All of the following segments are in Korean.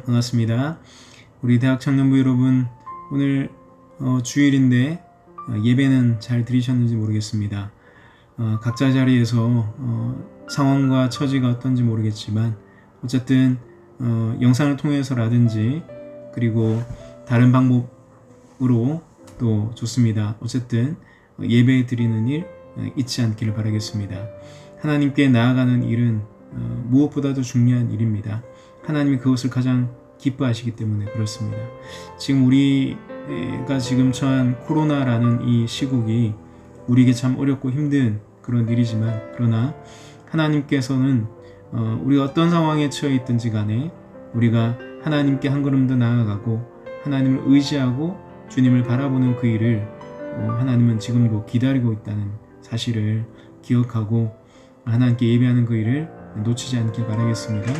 반갑습니다. 우리 대학 청년부 여러분, 오늘 주일인데 예배는 잘 들으셨는지 모르겠습니다. 각자 자리에서 상황과 처지가 어떤지 모르겠지만 어쨌든 영상을 통해서라든지 그리고 다른 방법으로 또 좋습니다. 어쨌든 예배 드리는 일 잊지 않기를 바라겠습니다. 하나님께 나아가는 일은 무엇보다도 중요한 일입니다. 하나님이 그것을 가장 기뻐하시기 때문에 그렇습니다. 지금 우리가 지금 처한 코로나라는 이 시국이 우리에게 참 어렵고 힘든 그런 일이지만, 그러나 하나님께서는 우리가 어떤 상황에 처해 있든지 간에 우리가 하나님께 한 걸음 더 나아가고 하나님을 의지하고 주님을 바라보는 그 일을 하나님은 지금도 기다리고 있다는 사실을 기억하고 하나님께 예배하는 그 일을 놓치지 않길 바라겠습니다.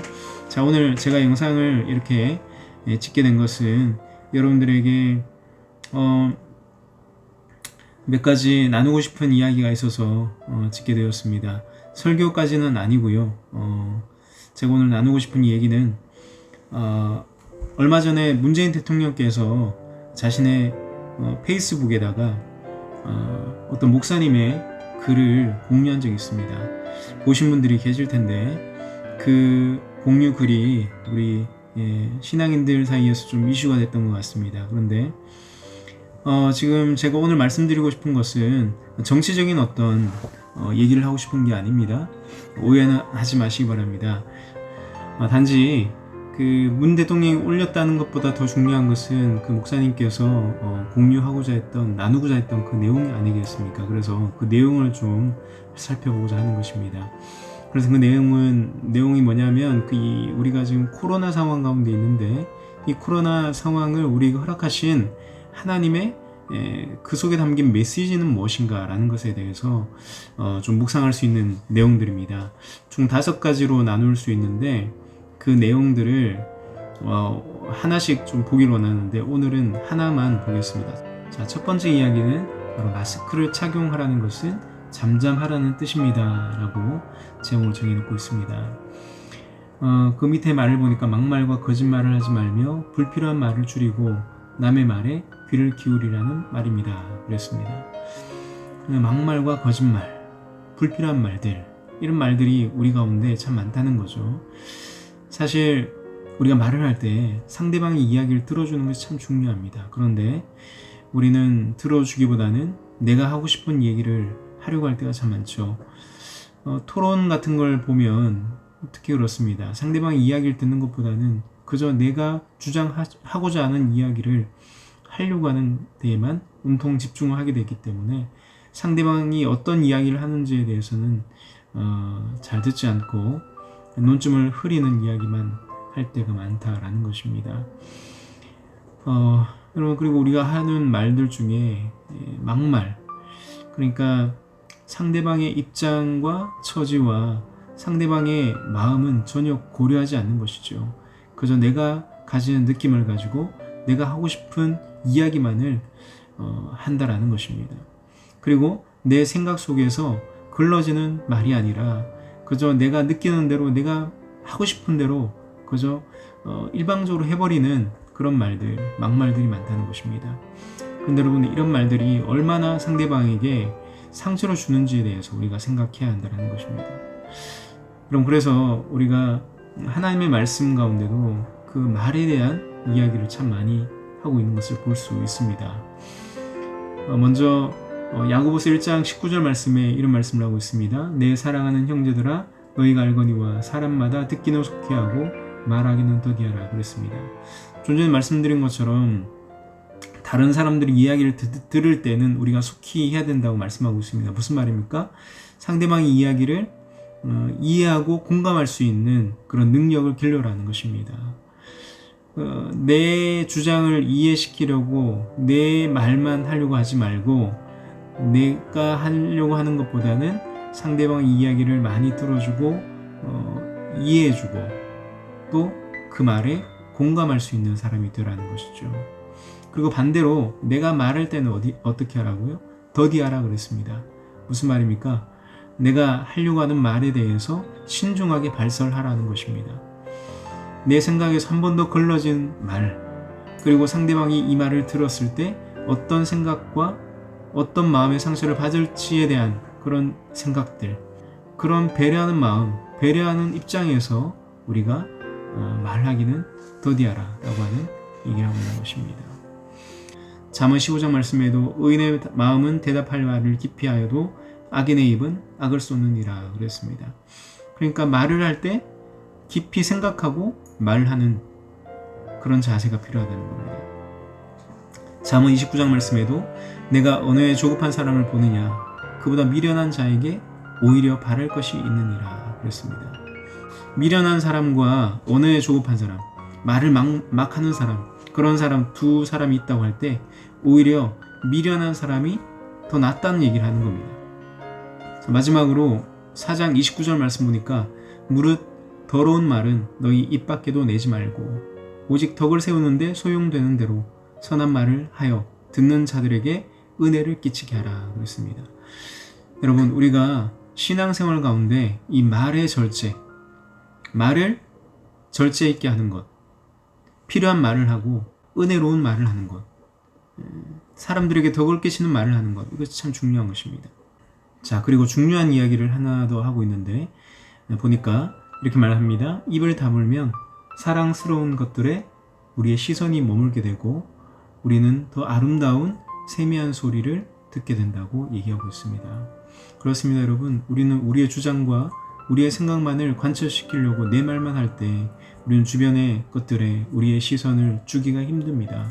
자, 오늘 제가 영상을 이렇게 찍게 된 것은 여러분들에게 몇 가지 나누고 싶은 이야기가 있어서 찍게 되었습니다. 설교까지는 아니고요. 제가 오늘 나누고 싶은 얘기는 얼마 전에 문재인 대통령께서 자신의 페이스북에다가 어떤 목사님의 글을 공유한 적이 있습니다. 보신 분들이 계실 텐데 그 공유 글이 우리 신앙인들 사이에서 좀 이슈가 됐던 것 같습니다. 그런데 지금 제가 오늘 말씀드리고 싶은 것은 정치적인 어떤 얘기를 하고 싶은 게 아닙니다. 오해는 하지 마시기 바랍니다. 단지 그 문 대통령이 올렸다는 것보다 더 중요한 것은 그 목사님께서 공유하고자 했던, 나누고자 했던 그 내용이 아니겠습니까? 그래서 그 내용을 좀 살펴보고자 하는 것입니다. 그래서 그 내용이 뭐냐면 우리가 지금 코로나 상황 가운데 있는데 이 코로나 상황을 우리에게 허락하신 하나님의 그 속에 담긴 메시지는 무엇인가 라는 것에 대해서 좀 묵상할 수 있는 내용들입니다. 총 5가지로 나눌 수 있는데 그 내용들을 하나씩 좀 보기로 원하는데 오늘은 하나만 보겠습니다. 자, 첫 번째 이야기는 바로 마스크를 착용하라는 것은 잠잠하라는 뜻입니다 라고 제목을 정해놓고 있습니다. 그 밑에 말을 보니까 막말과 거짓말을 하지 말며 불필요한 말을 줄이고 남의 말에 귀를 기울이라는 말입니다. 그랬습니다. 막말과 거짓말, 불필요한 말들, 이런 말들이 우리 가운데 참 많다는 거죠. 사실 우리가 말을 할 때 상대방의 이야기를 들어주는 것이 참 중요합니다. 그런데 우리는 들어주기보다는 내가 하고 싶은 얘기를 하려고 할 때가 참 많죠. 토론 같은 걸 보면 특히 그렇습니다. 상대방의 이야기를 듣는 것보다는 그저 내가 주장하고자 하는 이야기를 하려고 하는 데에만 온통 집중을 하게 되기 때문에 상대방이 어떤 이야기를 하는지에 대해서는 잘 듣지 않고 논점을 흐리는 이야기만 할 때가 많다라는 것입니다. 여러분, 그리고 우리가 하는 말들 중에 막말, 그러니까 상대방의 입장과 처지와 상대방의 마음은 전혀 고려하지 않는 것이죠. 그저 내가 가지는 느낌을 가지고 내가 하고 싶은 이야기만을 한다라는 것입니다. 그리고 내 생각 속에서 글러지는 말이 아니라 그저 내가 느끼는 대로, 내가 하고 싶은 대로 그저 일방적으로 해버리는 그런 말들, 막말들이 많다는 것입니다. 그런데 여러분, 이런 말들이 얼마나 상대방에게 상처를 주는지에 대해서 우리가 생각해야 한다는 것입니다. 그럼 그래서 우리가 하나님의 말씀 가운데도 그 말에 대한 이야기를 참 많이 하고 있는 것을 볼 수 있습니다. 먼저 야고보서 1장 19절 말씀에 이런 말씀을 하고 있습니다. 내 사랑하는 형제들아, 너희가 알거니와 사람마다 듣기는 속히 하고 말하기는 더디하라 그랬습니다. 좀 전에 말씀드린 것처럼 다른 사람들이 이야기를 들을 때는 우리가 속히 해야 된다고 말씀하고 있습니다. 무슨 말입니까? 상대방의 이야기를 이해하고 공감할 수 있는 그런 능력을 길러라는 것입니다. 내 주장을 이해시키려고 내 말만 하려고 하지 말고 내가 하려고 하는 것보다는 상대방의 이야기를 많이 들어주고 이해해주고 또 그 말에 공감할 수 있는 사람이 되라는 것이죠. 그리고 반대로 내가 말할 때는 어떻게 하라고요? 더디하라 그랬습니다. 무슨 말입니까? 내가 하려고 하는 말에 대해서 신중하게 발설하라는 것입니다. 내 생각에서 한 번 더 걸러진 말, 그리고 상대방이 이 말을 들었을 때 어떤 생각과 어떤 마음의 상처를 받을지에 대한 그런 생각들, 그런 배려하는 마음, 배려하는 입장에서 우리가 말하기는 더디하라 라고 하는 얘기를 하고 있는 것입니다. 잠언 15장 말씀에도 의인의 마음은 대답할 말을 기피하여도 악인의 입은 악을 쏟느니라 그랬습니다. 그러니까 말을 할 때 깊이 생각하고 말하는 그런 자세가 필요하다는 겁니다. 잠언 29장 말씀에도 내가 언어에 조급한 사람을 보느냐 그보다 미련한 자에게 오히려 바랄 것이 있느니라 그랬습니다. 미련한 사람과 언어에 조급한 사람, 말을 막 하는 사람, 그런 사람 두 사람이 있다고 할 때 오히려 미련한 사람이 더 낫다는 얘기를 하는 겁니다. 마지막으로 4장 29절 말씀 보니까 무릇 더러운 말은 너희 입 밖에도 내지 말고 오직 덕을 세우는데 소용되는 대로 선한 말을 하여 듣는 자들에게 은혜를 끼치게 하라 그랬습니다. 여러분, 우리가 신앙생활 가운데 이 말의 절제, 말을 절제 있게 하는 것, 필요한 말을 하고 은혜로운 말을 하는 것, 사람들에게 덕을 끼치는 말을 하는 것, 이것이 참 중요한 것입니다. 자, 그리고 중요한 이야기를 하나 더 하고 있는데 보니까 이렇게 말합니다. 입을 다물면 사랑스러운 것들에 우리의 시선이 머물게 되고 우리는 더 아름다운 세미한 소리를 듣게 된다고 얘기하고 있습니다. 그렇습니다, 여러분. 우리는 우리의 주장과 우리의 생각만을 관철시키려고 내 말만 할 때 우리는 주변의 것들에 우리의 시선을 주기가 힘듭니다.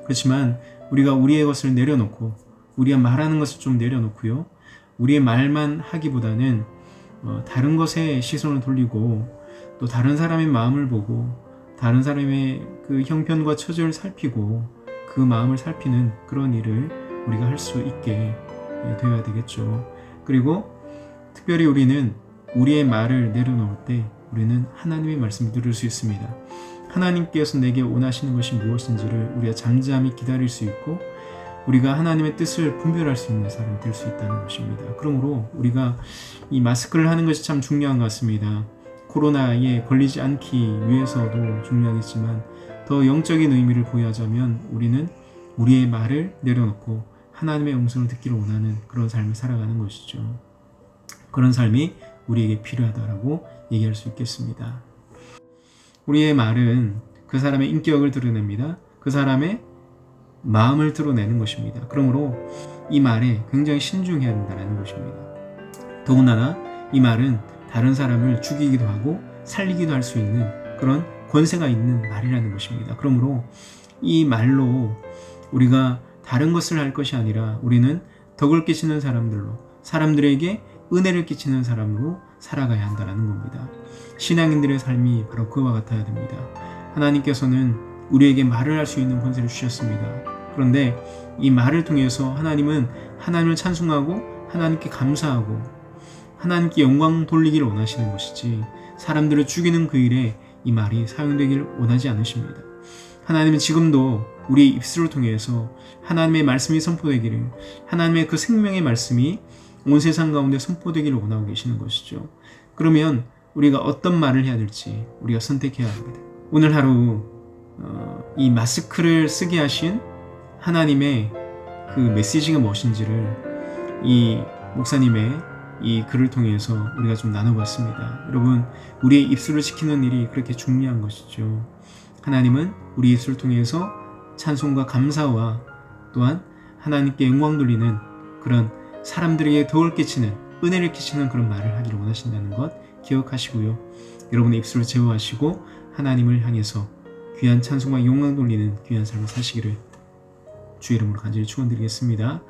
그렇지만 우리가 우리의 것을 내려놓고 우리가 말하는 것을 좀 내려놓고요. 우리의 말만 하기보다는 다른 것에 시선을 돌리고 또 다른 사람의 마음을 보고 다른 사람의 그 형편과 처지를 살피고 그 마음을 살피는 그런 일을 우리가 할 수 있게 되어야 되겠죠. 그리고 특별히 우리는 우리의 말을 내려놓을 때 우리는 하나님의 말씀을 들을 수 있습니다. 하나님께서 내게 원하시는 것이 무엇인지를 우리가 잠잠히 기다릴 수 있고 우리가 하나님의 뜻을 분별할 수 있는 사람이 될 수 있다는 것입니다. 그러므로 우리가 이 마스크를 하는 것이 참 중요한 것 같습니다. 코로나에 걸리지 않기 위해서도 중요하겠지만 더 영적인 의미를 부여하자면 우리는 우리의 말을 내려놓고 하나님의 음성을 듣기를 원하는 그런 삶을 살아가는 것이죠. 그런 삶이 우리에게 필요하다라고 얘기할 수 있겠습니다. 우리의 말은 그 사람의 인격을 드러냅니다. 그 사람의 마음을 드러내는 것입니다. 그러므로 이 말에 굉장히 신중해야 된다는 것입니다. 더군다나 이 말은 다른 사람을 죽이기도 하고 살리기도 할 수 있는 그런 권세가 있는 말이라는 것입니다. 그러므로 이 말로 우리가 다른 것을 할 것이 아니라 우리는 덕을 끼치는 사람들로, 사람들에게 은혜를 끼치는 사람으로 살아가야 한다는 겁니다. 신앙인들의 삶이 바로 그와 같아야 됩니다. 하나님께서는 우리에게 말을 할 수 있는 권세를 주셨습니다. 그런데 이 말을 통해서 하나님은 하나님을 찬송하고 하나님께 감사하고 하나님께 영광 돌리기를 원하시는 것이지 사람들을 죽이는 그 일에 이 말이 사용되기를 원하지 않으십니다. 하나님은 지금도 우리의 입술을 통해서 하나님의 말씀이 선포되기를, 하나님의 그 생명의 말씀이 온 세상 가운데 선포되기를 원하고 계시는 것이죠. 그러면 우리가 어떤 말을 해야 될지 우리가 선택해야 합니다. 오늘 하루 이 마스크를 쓰게 하신 하나님의 그 메시지가 무엇인지를 이 목사님의 이 글을 통해서 우리가 좀 나눠봤습니다. 여러분, 우리의 입술을 지키는 일이 그렇게 중요한 것이죠. 하나님은 우리 입술을 통해서 찬송과 감사와 또한 하나님께 영광 돌리는 그런 사람들에게 덕을 끼치는, 은혜를 끼치는 그런 말을 하기를 원하신다는 것 기억하시고요. 여러분의 입술을 제어하시고 하나님을 향해서 귀한 찬송과 영광 돌리는 귀한 삶을 사시기를 주의 이름으로 간절히 축원드리겠습니다.